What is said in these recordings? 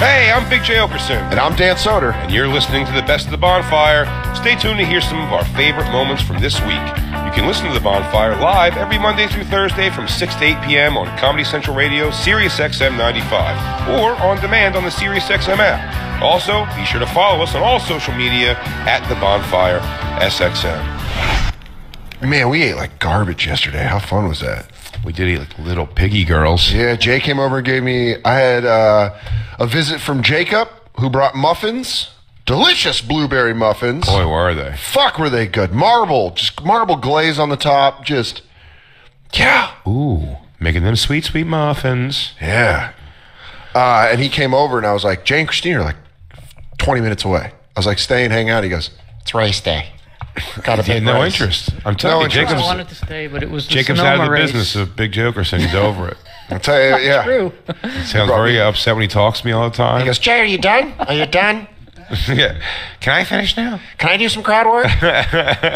Hey, I'm Big J. Okerson. And I'm Dan Soder. And you're listening to the Best of the Bonfire. Stay tuned to hear some of our favorite moments from this week. You can listen to the Bonfire live every Monday through Thursday from 6 to 8 p.m. on Comedy Central Radio, Sirius XM 95, or on demand on the Sirius XM app. Also, be sure to follow us on all social media at the Bonfire SXM. Man, we ate like garbage yesterday. How fun was that? We did eat like little piggy girls. Yeah, Jay came over and gave me... I had a visit from Jacob, who brought muffins. Delicious blueberry muffins. Boy, were they. Fuck, were they good. Just marble glaze on the top. Yeah. Ooh, making them sweet, sweet muffins. Yeah. And he came over, and I was like, Jay and Christine are like 20 minutes away. I was like, stay and hang out. He goes, it's race day. Got He had no interest. I'm telling you, Jacob's... I wanted to stay, but it was the Jacob's Sonoma out of the race. business of Big J. Okerson. He's over it. I'll tell you, yeah. True. He sounds very upset when he talks to me all the time. He goes, Jay, are you done? Are you done? Yeah. Can I finish now? Can I do some crowd work?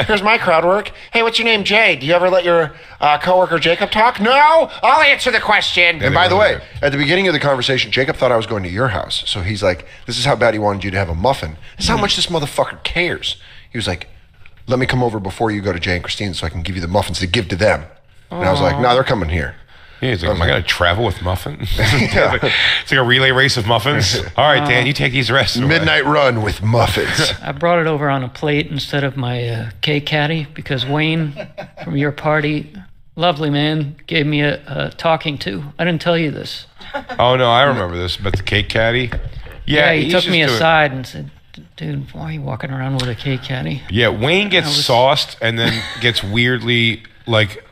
Here's my crowd work. Hey, what's your name, Jay? Do you ever let your coworker Jacob talk? No, I'll answer the question. And by the way, at the beginning of the conversation, Jacob thought I was going to your house. So he's like, this is how bad he wanted you to have a muffin. This is how much this motherfucker cares. He was like, let me come over before you go to Jay and Christine so I can give you the muffins to give to them. And I was like, no, they're coming here. Yeah, he's like, am I going to travel with muffins? Yeah. It's like a relay race of muffins. All right, Dan, you take these rest. Midnight run with muffins. I brought it over on a plate instead of my cake caddy because Wayne from your party, lovely man, gave me a talking to. I didn't tell you this. Oh, no, I remember this, but the cake caddy. Yeah, he took me aside and said, dude, why are you walking around with a cake caddy? Yeah, Wayne gets sauced and then gets weirdly, like...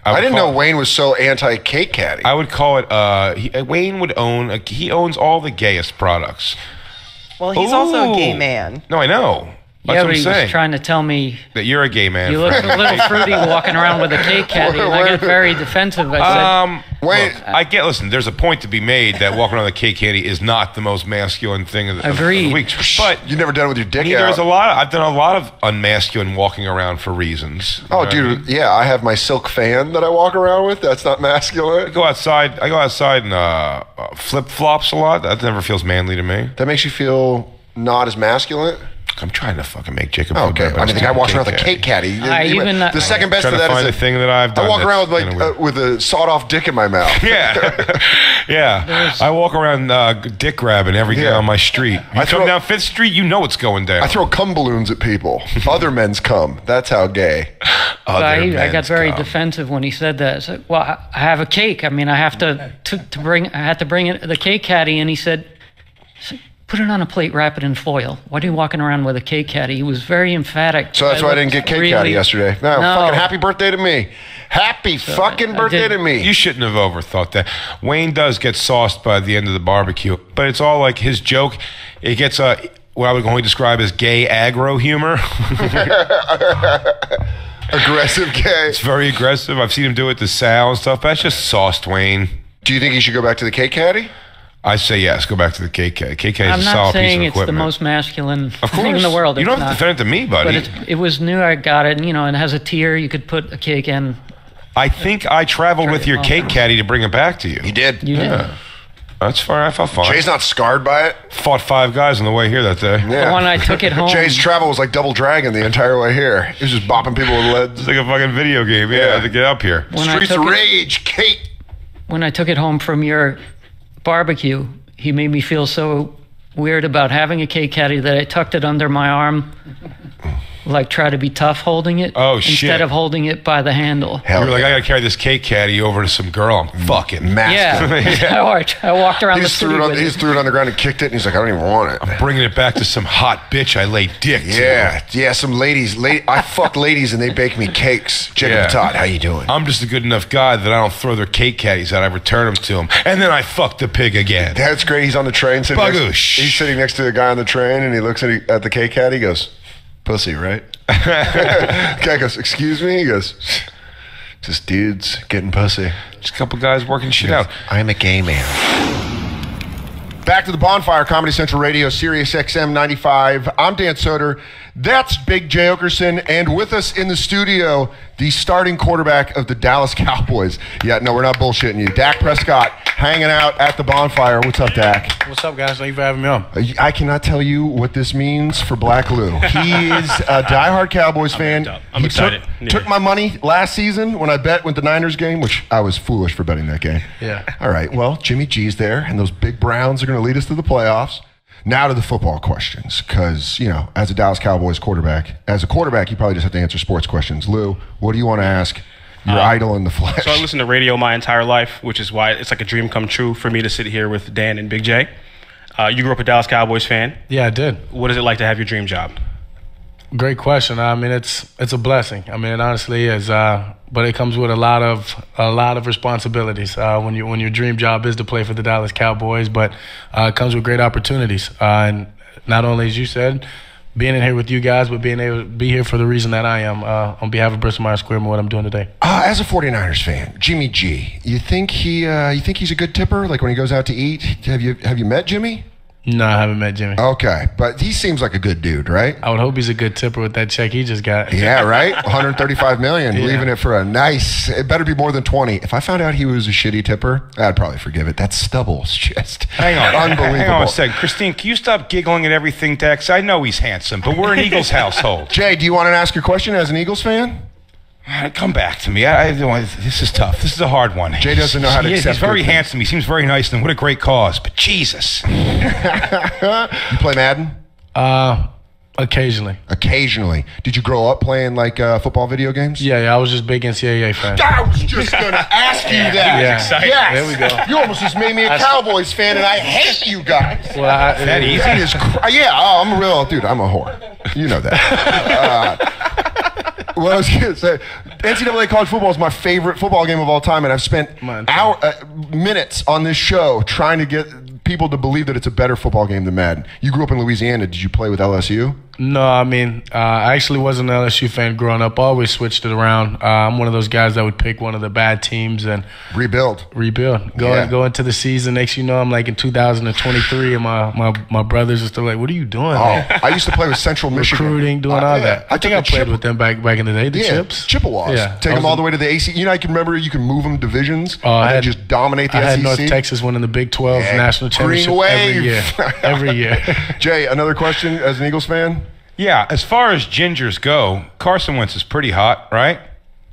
I didn't know Wayne was so anti-cake caddy. I would call it, Wayne would own, he owns all the gayest products. Well, he's also a gay man. No, I know. That's yeah, what but I'm he saying. was trying to tell me that you're a gay man. You look a little fruity walking around with a cake caddy. And I got very defensive. I said, Wait, look, listen, there's a point to be made that walking around with a cake caddy is not the most masculine thing of the week. But you've never done it with your dick out. I've done a lot of unmasculine walking around for reasons. Oh, dude, yeah, I have my silk fan that I walk around with. That's not masculine. I go outside in flip-flops a lot. That never feels manly to me. That makes you feel not as masculine? I'm trying to fucking make Jacob. Okay, I mean, the guy walks around with a cake caddy. The second best of that is the thing that I've done. I walk around with with a sawed-off dick in my mouth. Yeah, yeah. I walk around dick grabbing every day on my street. You come down 5th Street, you know what's going down. I throw cum balloons at people. Other men's cum. That's how gay. I got very defensive when he said that. I said, well, I have a cake. I mean, I have to bring. I had to bring it the cake caddy, and he said, put it on a plate, wrap it in foil. Why are you walking around with a cake caddy? He was very emphatic. So that's why I didn't get cake caddy yesterday. No, fucking happy birthday to me. Happy fucking birthday to me. You shouldn't have overthought that. Wayne does get sauced by the end of the barbecue, but it's all like his joke. It gets what I would only describe as gay aggro humor. Aggressive gay. It's very aggressive. I've seen him do it to Sal and stuff, but that's just sauced Wayne. Do you think he should go back to the cake caddy? I say yes. Go back to the cake caddy. Cake caddy is a solid piece of equipment. I'm not saying it's the most masculine thing in the world. You don't have to defend it to me, buddy. But it was new. I got it. And, it has a tier. You could put a cake in. I think I traveled with your cake caddy to bring it back to you. You did? You did. That's fine. I felt fine. Jay's not scarred by it? Fought 5 guys on the way here that day. Yeah. The one I took it home. Jay's travel was like Double Dragon the entire way here. He was just bopping people with leads. It's like a fucking video game. Yeah, to get up here. Streets of Rage, Kate. When I took it home from your barbecue, he made me feel so weird about having a cake caddy that I tucked it under my arm, like try to be tough holding it. Oh, shit. Instead of holding it by the handle. You were like, I got to carry this cake caddy over to some girl. I'm fucking masculine. Yeah. I walked around he just threw it on the ground and kicked it, and he's like, I don't even want it. I'm bringing it back to some hot bitch I lay dick to. Yeah, some ladies. I fuck ladies, and they bake me cakes. Jacob Todd, how you doing? I'm just a good enough guy that I don't throw their cake caddies out. I return them to them, and then I fuck the pig again. That's great. He's on the train. He's sitting next to the guy on the train, and he looks at the cake caddy. He goes, pussy, right? Guy goes, excuse me? He goes, just dudes getting pussy. Just a couple guys working shit out. I'm a gay man. Back to the Bonfire, Comedy Central Radio, Sirius XM 95. I'm Dan Soder. That's Big J. Okerson. And with us in the studio, the starting quarterback of the Dallas Cowboys. Yeah, no, we're not bullshitting you. Dak Prescott hanging out at the bonfire. What's up, Dak? What's up, guys? Thank you for having me on. I cannot tell you what this means for Black Lou. He is a diehard Cowboys fan. I'm excited. Took my money last season when I bet with the Niners game, which I was foolish for betting that game. Yeah. All right, well, Jimmy G's there, and those big Browns are going to lead us to the playoffs. Now to the football questions, because, you know, as a Dallas Cowboys quarterback, you probably just have to answer sports questions. Lou, what do you want to ask your idol in the flesh? So I listened to radio my entire life, which is why it's like a dream come true for me to sit here with Dan and Big J. You grew up a Dallas Cowboys fan. Yeah, I did. What is it like to have your dream job? Great question. I mean, it's a blessing. I mean, it honestly is. But it comes with a lot of responsibilities. When your dream job is to play for the Dallas Cowboys, but it comes with great opportunities. And not only, as you said, being in here with you guys, but being able to be here for the reason that I am on behalf of Bristol Myers Squibb and what I'm doing today. As a 49ers fan, Jimmy G, you think he's a good tipper? Like when he goes out to eat, have you met Jimmy? No, I haven't met Jimmy. Okay, but he seems like a good dude, right? I would hope he's a good tipper with that check he just got. Yeah, right? $135 million, leaving it for a nice, it better be more than 20. If I found out he was a shitty tipper, I'd probably forgive it. That stubble's just unbelievable. Hang on a second. Christine, can you stop giggling at everything, Dex? I know he's handsome, but we're an Eagles household. Jay, do you want to ask your question as an Eagles fan? Come back to me. This is tough. This is a hard one. Jay doesn't know how to accept. He's very handsome. He seems very nice, and what a great cause. But Jesus. You play Madden? Occasionally. Occasionally. Did you grow up playing like football video games? Yeah, I was just big NCAA fan. I was just going to ask you that. Yeah. Yes. There we go. You almost just made me a Cowboys fan, and I hate you guys. Well, that easy? I'm a real dude. I'm a whore. You know that. Well, I was going to say, NCAA college football is my favorite football game of all time, and I've spent minutes on this show trying to get people to believe that it's a better football game than Madden. You grew up in Louisiana. Did you play with LSU? No, I mean, I actually wasn't an LSU fan growing up. I always switched it around. I'm one of those guys that would pick one of the bad teams and rebuild. Go into the season. Next, you know, I'm like in 2023, and my brothers are still like, "What are you doing?" I used to play with Central Michigan, recruiting, doing all that. I think I played with them back in the day. The Chips, Chippewas. Yeah, take them all the way to the AC. You know, I can remember you can move them divisions and just dominate the SEC. I had North Texas winning the Big 12 national championship every year. Jay, another question as an Eagles fan. Yeah, as far as gingers go, Carson Wentz is pretty hot, right?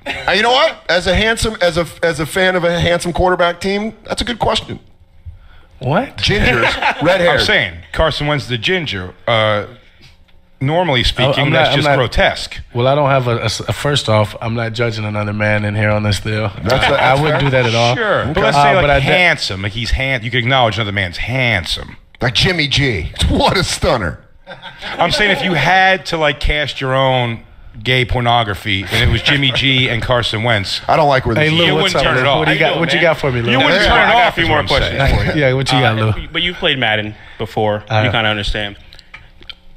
You know what? As a fan of a handsome quarterback team, that's a good question. What? Gingers, red hair. I'm saying Carson Wentz the ginger. Normally speaking, that's just grotesque. Well, I don't have a first off, I'm not judging another man in here on this deal. I wouldn't do that at all. Sure, but let's say handsome. Like he's you can acknowledge another man's handsome. Like Jimmy G. What a stunner. I'm saying if you had to cast your own gay pornography and it was Jimmy G and Carson Wentz, I don't like where this is. You wouldn't turn it off. What you got for me, Lou? You wouldn't turn it off. A few more questions. Yeah, what you got, Lou? But you've played Madden before. You kind of understand.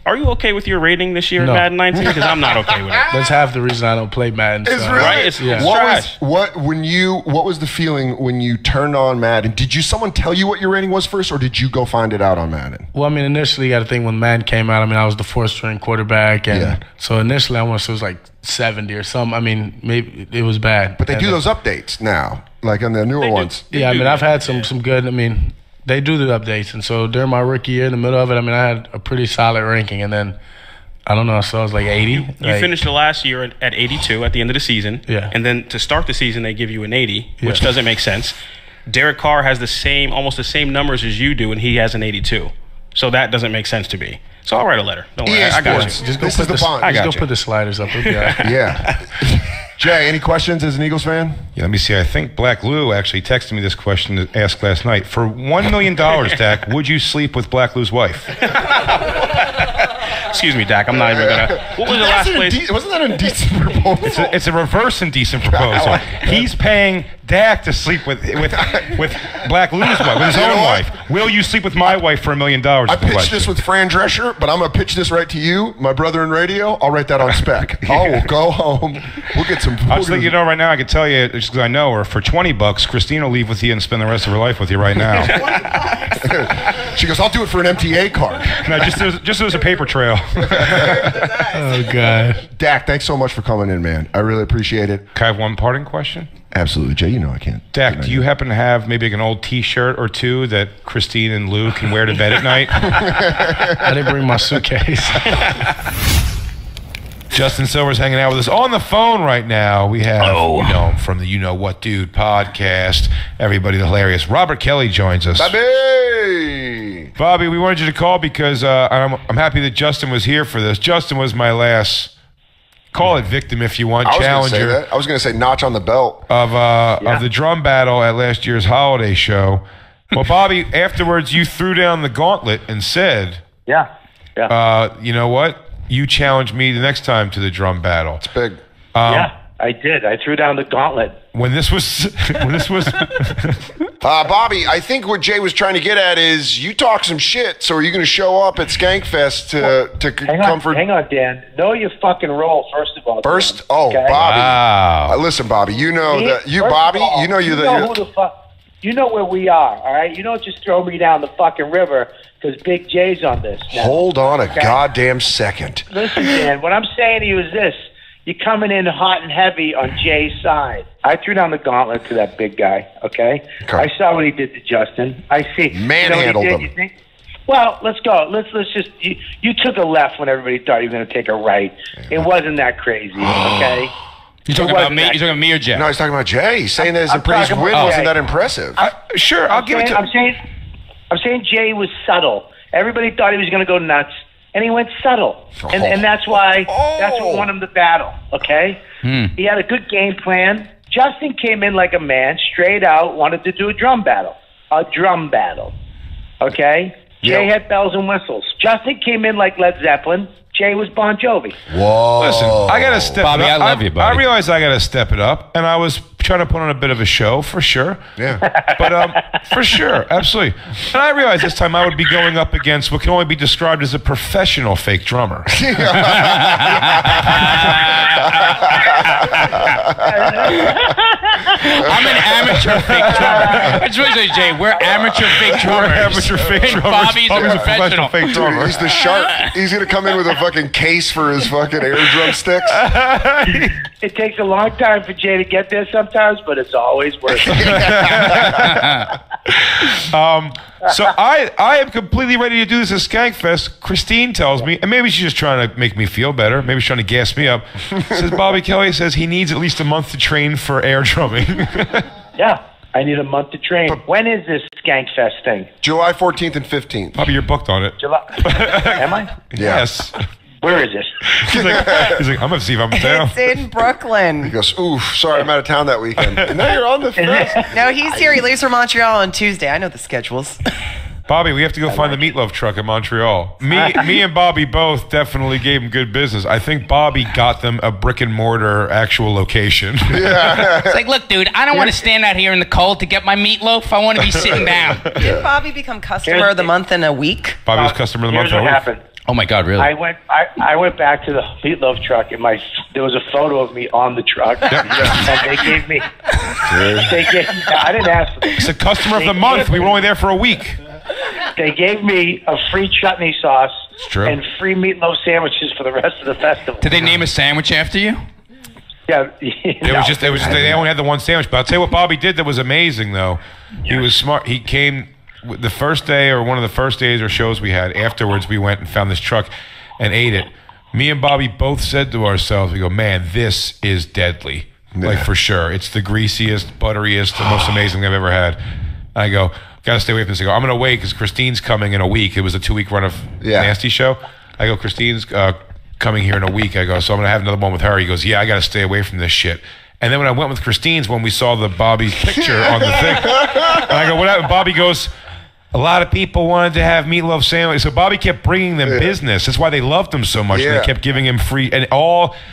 Are you okay with your rating this year in Madden 19? Because I'm not okay with it. That's half the reason I don't play Madden. It's really? Right? It's trash. What was the feeling when you turned on Madden? Did someone tell you what your rating was first, or did you go find it out on Madden? Well, I mean, initially, you got to think when Madden came out, I mean, I was the fourth-string quarterback. And so initially, I want to say it was like 70 or something. I mean, maybe it was bad. But they do those updates now, like on the newer ones. Yeah, I mean, I've had some good, I mean, they do the updates. And so during my rookie year, in the middle of it, I mean, I had a pretty solid ranking. And then, I don't know, so I was like 80. You finished the last year at 82 at the end of the season. Yeah. And then to start the season, they give you an 80, which doesn't make sense. Derek Carr has almost the same numbers as you do, and he has an 82. So that doesn't make sense to me. So I'll write a letter. Don't worry. I got you. Just go put the sliders up. Yeah. Jay, any questions as an Eagles fan? Yeah, let me see. I think Black Lou actually texted me this question to ask last night. For $1 million, Dak, would you sleep with Black Lou's wife? Excuse me, Dak. I'm not even gonna. What was the last place? Wasn't that an indecent proposal? It's a reverse indecent proposal. He's paying Dak to sleep with Black Lou's wife, with his own wife. Will you sleep with my wife for $1 million? I pitched this with Fran Drescher, but I'm going to pitch this right to you, my brother in radio. I'll write that on spec. I will go home. We'll get some. I'll just let you know right now. I can tell you, just because I know her, for $20, Christine will leave with you and spend the rest of her life with you right now. She goes, I'll do it for an MTA card. No, just as a paper trail. Oh, God. Dak, thanks so much for coming in, man. I really appreciate it. Can I have one parting question? Absolutely, Jay. You know I can't. Dak, do you happen to have maybe like an old T-shirt or two that Christine and Lou can wear to bed at night? I didn't bring my suitcase. Justin Silver's hanging out with us on the phone right now. We have, you know him from the You Know What Dude podcast. Everybody, the hilarious Robert Kelly joins us. Bobby, we wanted you to call because I'm happy that Justin was here for this. Justin was my last, call it victim if you want, challenger. I was going to say notch on the belt of the drum battle at last year's holiday show. Well, Bobby, afterwards you threw down the gauntlet and said, you know what? You challenged me the next time to the drum battle. It's big. Yeah, I did. I threw down the gauntlet. When this was Bobby, I think what Jay was trying to get at is you talk some shit, so are you going to show up at Skankfest to comfort? Hang on, Dan. Know your fucking role, first of all. First? Dan, oh, okay? Bobby. Wow. Listen, Bobby, you know Me? that. You, First Bobby, of all, you know who the fuck. You know where we are, all right? You don't just throw me down the fucking river because Big J's on this now. Hold on a goddamn second. Listen, Dan, what I'm saying to you is this. You're coming in hot and heavy on Jay's side. I threw down the gauntlet to that big guy, okay? I saw what he did to Justin. I see. Manhandled him. You think? Well, let's go. Let's just. You took a left when everybody thought you were going to take a right. It wasn't that crazy, okay? You talking about me? You talking about me or Jay? No, he's talking about Jay. He's saying that his win wasn't that impressive. Sure, I'll give it to him. I'm saying Jay was subtle. Everybody thought he was going to go nuts, and he went subtle, and that's why that's what won him the battle. Okay, He had a good game plan. Justin came in like a man, straight out, wanted to do a drum battle. Okay, Jay had bells and whistles. Justin came in like Led Zeppelin. Jay was Bon Jovi. Whoa. Listen, I got to step Bobby, it up. I love you, buddy. I realized I got to step it up, and I was trying to put on a bit of a show, for sure. Yeah. But for sure, absolutely. And I realized this time I would be going up against what can only be described as a professional fake drummer. I'm an amateur fake drummer. That's what I say, Jay. We're amateur fake drummers. We're amateur fake drummers. Bobby's a professional fake drummer. He's the shark. He's going to come in with a fucking case for his fucking air drumsticks. It takes a long time for Jay to get there sometimes, but it's always worth it. So I am completely ready to do this at Skankfest. Christine tells me, and maybe she's just trying to make me feel better. Maybe she's trying to gas me up. Says Bobby Kelly says he needs at least a month to train for air drumming. Yeah, I need a month to train. When is this Skankfest thing? July 14th and 15th. Bobby, you're booked on it. July? Am I? Yeah. Yes. Where is it? He's like, I'm going to see if I'm in town. It's in Brooklyn. He goes, oof, sorry, I'm out of town that weekend. And now you're on the fest. No, he's here. He leaves for Montreal on Tuesday. I know the schedules. Bobby, we have to go find the meatloaf truck in Montreal. Me and Bobby both definitely gave him good business. I think Bobby got them a brick and mortar actual location. Yeah. It's like, look, dude, I don't want to stand out here in the cold to get my meatloaf. I want to be sitting down. Did Bobby become customer of the month in a week? Bobby was customer of the month. Here's what happened. Oh my God, really? I went back to the meatloaf truck, and there was a photo of me on the truck, and they gave me. I didn't ask for this. It's a customer of the month. We were only there for a week. They gave me a free chutney sauce true. and free meatloaf sandwiches for the rest of the festival. Did they name a sandwich after you? Yeah, It was just they only had the one sandwich. But I'll tell you what Bobby did that was amazing though. He was smart. He came the first day or one of the first days or shows we had. Afterwards, we went and found this truck and ate it. Me and Bobby both said to ourselves, we go, man, this is deadly. Like for sure. It's the greasiest, butteriest, the most amazing thing I've ever had. I go, gotta stay away from this. I go, I'm gonna wait because Christine's coming in a week. It was a 2-week run of Nasty Show. I go, Christine's coming here in a week. I go, so I'm gonna have another one with her. He goes, yeah, I gotta stay away from this shit. And then when I went with Christine's, when we saw the Bobby's picture on the thing, and I go, what happened? Bobby goes, A lot of people wanted to have meatloaf sandwiches, so Bobby kept bringing them business. That's why they loved him so much. And they kept giving him free, and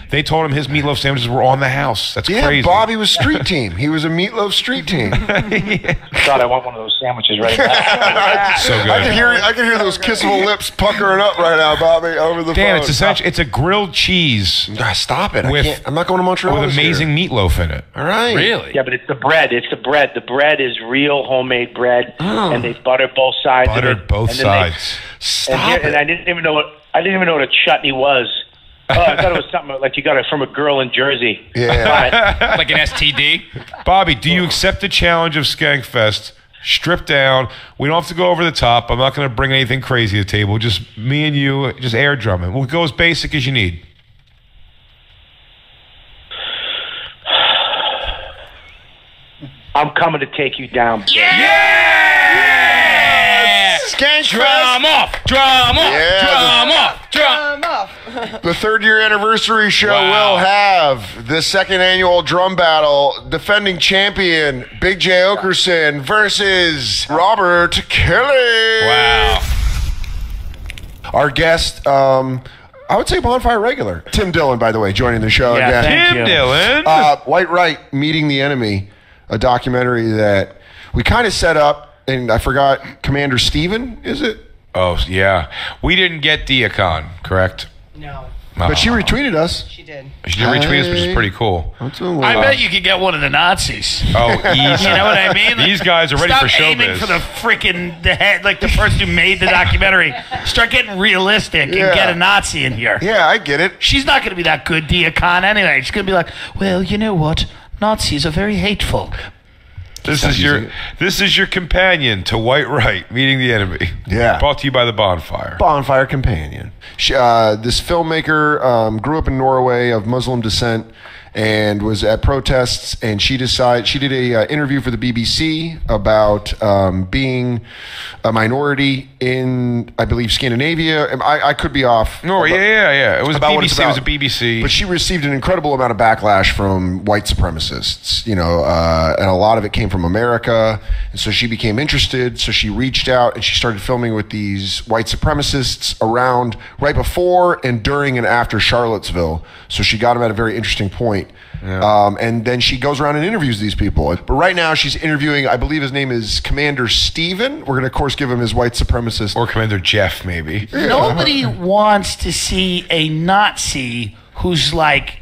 they told him his meatloaf sandwiches were on the house. That's crazy. Bobby was street team. He was a meatloaf street team. God, I want one of those sandwiches right now. So good. I can hear those kissable lips puckering up right now, Bobby, over the phone. It's essentially it's a grilled cheese. Stop it! I'm not going to Montreal with amazing meatloaf in it. All right, Really? Yeah, but it's the bread. It's the bread. The bread is real homemade bread, and they butter both sides. Buttered both sides. And I didn't even know what a chutney was. Oh, I thought it was something like you got it from a girl in Jersey. Yeah, Like an STD. Bobby, do you accept the challenge of Skankfest? Strip down. We don't have to go over the top. I'm not going to bring anything crazy to the table. Just me and you, just air drumming. We'll go as basic as you need. I'm coming to take you down. Skankfest. Drum off. Drum off. Drum off. Drum. The 3rd year anniversary show Wow. will have the 2nd annual drum battle. Defending champion Big J Okerson versus Robert Kelly. Wow. Our guest, I would say Bonfire regular. Tim Dillon, by the way, joining the show again. Tim Dillon. White Right, Meeting the Enemy, a documentary that we kind of set up, and I forgot, Commander Steven, is it? Oh, yeah. We didn't get Diacon, correct? No, But she retweeted us. she did. She did retweet us, which is pretty cool. I bet you could get one of the Nazis. Oh, easy. You know what I mean? These guys are ready Stop for showbiz. aiming for the head, like the person who made the documentary. Start getting realistic and get a Nazi in here. Yeah, I get it. She's not going to be that good, Diacon, anyway. She's going to be like, well, you know what? Nazis are very hateful. This is your companion to White Right, Meeting the Enemy. Yeah. Brought to you by the Bonfire. Bonfire companion. This filmmaker grew up in Norway of Muslim descent and was at protests, and she did a interview for the BBC about being a minority in, I believe, Scandinavia. I could be off. Norway, yeah. It was about what it's BBC. It was a about. BBC. But she received an incredible amount of backlash from white supremacists, and a lot of it came from America. And so she became interested. So she reached out and she started filming with these white supremacists around right before and during and after Charlottesville. So she got them at a very interesting point. Yeah. And then she goes around and interviews these people. But right now she's interviewing, I believe his name is Commander Steven. We're going to, of course, give him his white supremacist. Or Commander Jeff, maybe. Yeah. Nobody wants to see a Nazi who's like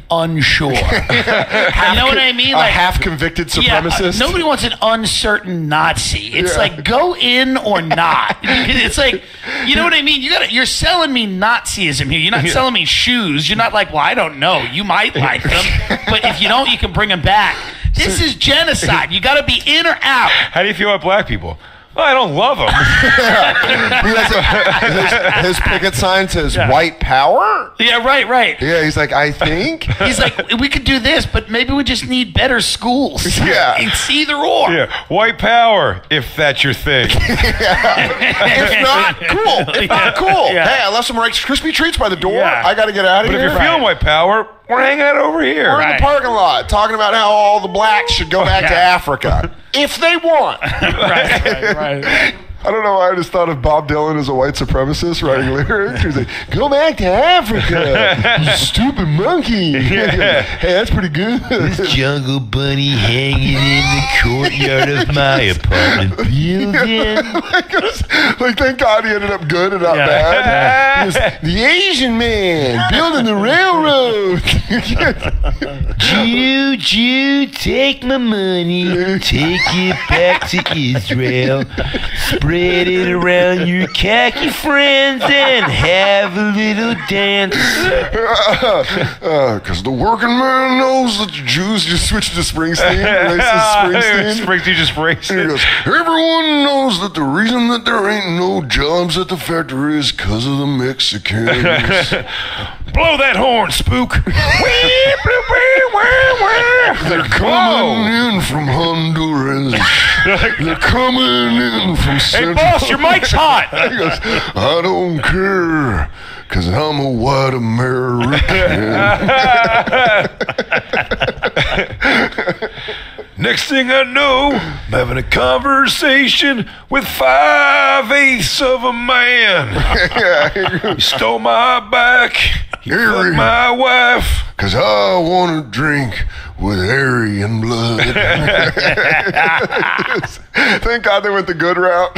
unsure. You know what I mean? A half-convicted supremacist? Yeah, nobody wants an uncertain Nazi. It's like, go in or not. It's like, you know what I mean? You're selling me Nazism here. You're not selling me shoes. You're not like, well, I don't know. You might like them, but if you don't, you can bring them back. This is genocide. You got to be in or out. How do you feel about black people? Well, I don't love them. his picket sign says white power? Yeah, right. Yeah, he's like, I think. He's like, we could do this, but maybe we just need better schools. Yeah. It's either or. Yeah, white power, if that's your thing. If not, cool. If not, cool. Yeah. Hey, I left some Rice Krispie treats by the door. Yeah. I got to get out of But here. if you're feeling white power, we're hanging out over here. We're in the parking lot talking about how all the blacks should go back to Africa. If they want. Right. I don't know why I just thought of Bob Dylan as a white supremacist writing lyrics. He's like, go back to Africa, you stupid monkey. Hey, that's pretty good. This jungle bunny hanging in the courtyard of my apartment building. Like, thank God he ended up good and not bad. He was, the Asian man building the railroad. Jew, take my money, take it back to Israel. Spread it around your khaki friends and have a little dance. Because the working man knows that the Jews just switched to Springsteen. Springsteen just breaks And he it. goes, everyone knows that the reason that there ain't no jobs at the factory is because of the Mexicans. Blow that horn, spook. They're coming in from Honduras. They're coming in from Hey, boss, your mic's hot. He goes, I don't care, because I'm a white American. Next thing I know, I'm having a conversation with 5/8 of a man. He stole my bike. He fucked my wife. 'Cause I want to drink with Aryan blood. Thank God they went the good route.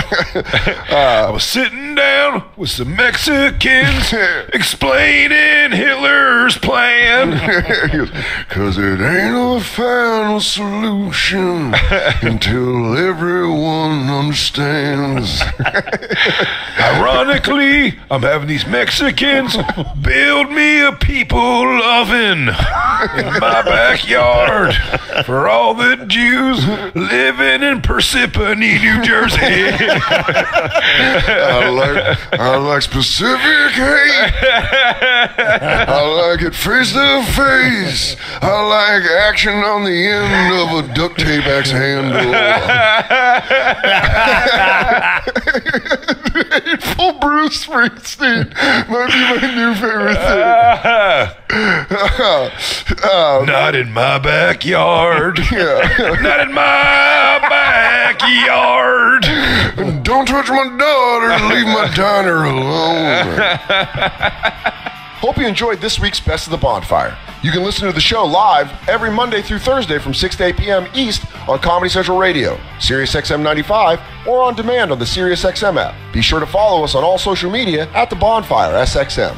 I was sitting down with some Mexicans explaining Hitler's plan. 'Cause it ain't a final solution until everyone understands. Ironically, I'm having these Mexicans build me a people oven in my backyard for all the Jews living in Parsippany, New Jersey. I like specific hate. I like it face to face. I like action on the end of a duct tape axe handle. Hateful Bruce Springsteen might be my new favorite thing. Not in my backyard. Yeah. Not in my backyard. Don't touch my daughter. Leave my diner alone. Hope you enjoyed this week's Best of the Bonfire. You can listen to the show live every Monday through Thursday from 6 to 8 p.m. East on Comedy Central Radio, Sirius XM 95, or on demand on the Sirius XM app. Be sure to follow us on all social media at The Bonfire SXM.